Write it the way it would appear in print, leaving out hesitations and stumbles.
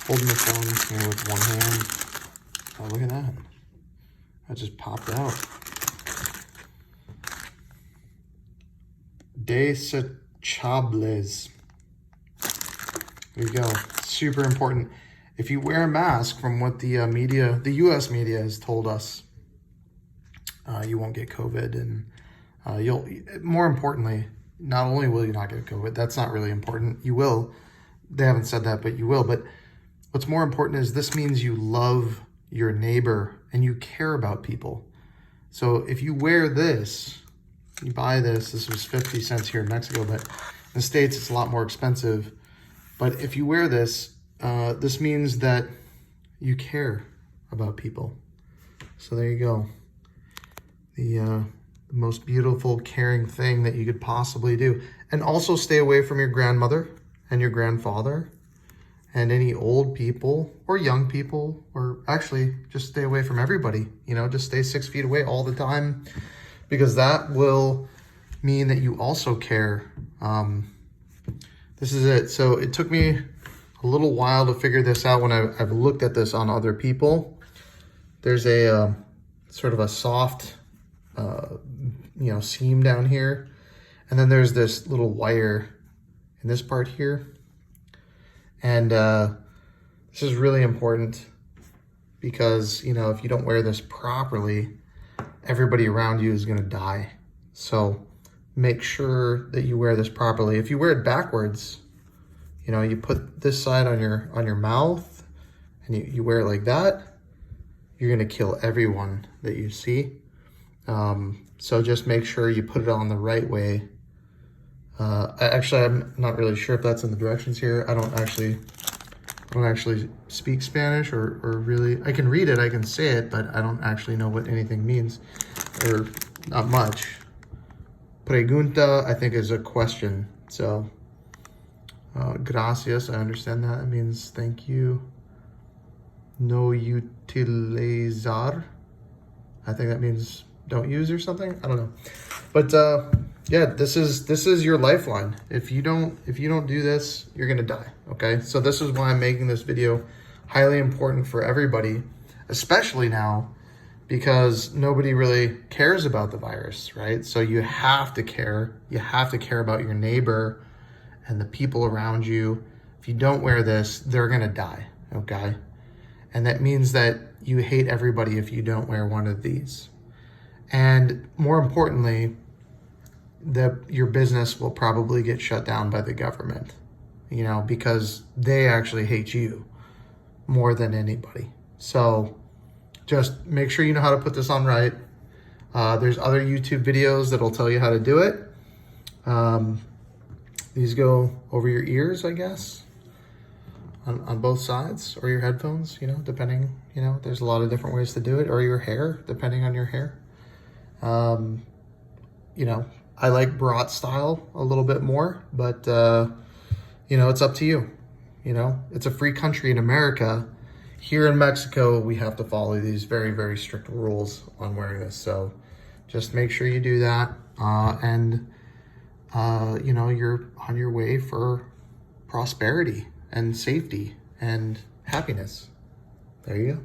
holding the phone here with one hand. Oh, look at that. That just popped out. Desechables. There you go. Super important. If you wear a mask, from what the media, the US media has told us, you won't get COVID, and you'll, more importantly, not only will you not get COVID, that's not really important. You will. They haven't said that, but you will. But what's more important is this means you love your neighbor and you care about people. So if you wear this, you buy this was 50 cents here in Mexico, but in the States, it's a lot more expensive. But if you wear this, this means that you care about people. So there you go. The most beautiful, caring thing that you could possibly do. And also stay away from your grandmother and your grandfather and any old people or young people, or actually just stay away from everybody. You know, just stay 6 feet away all the time, because that will mean that you also care. This is it. So it took me a little while to figure this out when I've looked at this on other people. There's a sort of a soft, seam down here. And then there's this little wire in this part here. And this is really important because, if you don't wear this properly, everybody around you is going to die. So make sure that you wear this properly. If you wear it backwards, you put this side on your mouth and you wear it like that, you're going to kill everyone that you see. So just make sure you put it on the right way. Actually, I'm not really sure if that's in the directions here. I don't actually speak Spanish or really, I can read it, I can say it, but I don't actually know what anything means, or not much. Pregunta, I think, is a question. So, gracias, I understand that. It means thank you. No utilizar, I think that means don't use or something. I don't know. But yeah, this is your lifeline. If you don't do this, you're gonna die. Okay, so this is why I'm making this video highly important for everybody, especially now, because nobody really cares about the virus, right? So you have to care. You have to care about your neighbor and the people around you. If you don't wear this, they're gonna die. Okay, and that means that you hate everybody if you don't wear one of these. And more importantly, your business will probably get shut down by the government, because they actually hate you more than anybody. So just make sure you know how to put this on right. There's other YouTube videos that'll tell you how to do it. These go over your ears, I guess, on both sides, or your headphones, depending, there's a lot of different ways to do it, or your hair, depending on your hair. I like brat style a little bit more, but, it's up to you. It's a free country in America. Here in Mexico, we have to follow these very, very strict rules on wearing this. So just make sure you do that. You're on your way for prosperity and safety and happiness. There you go.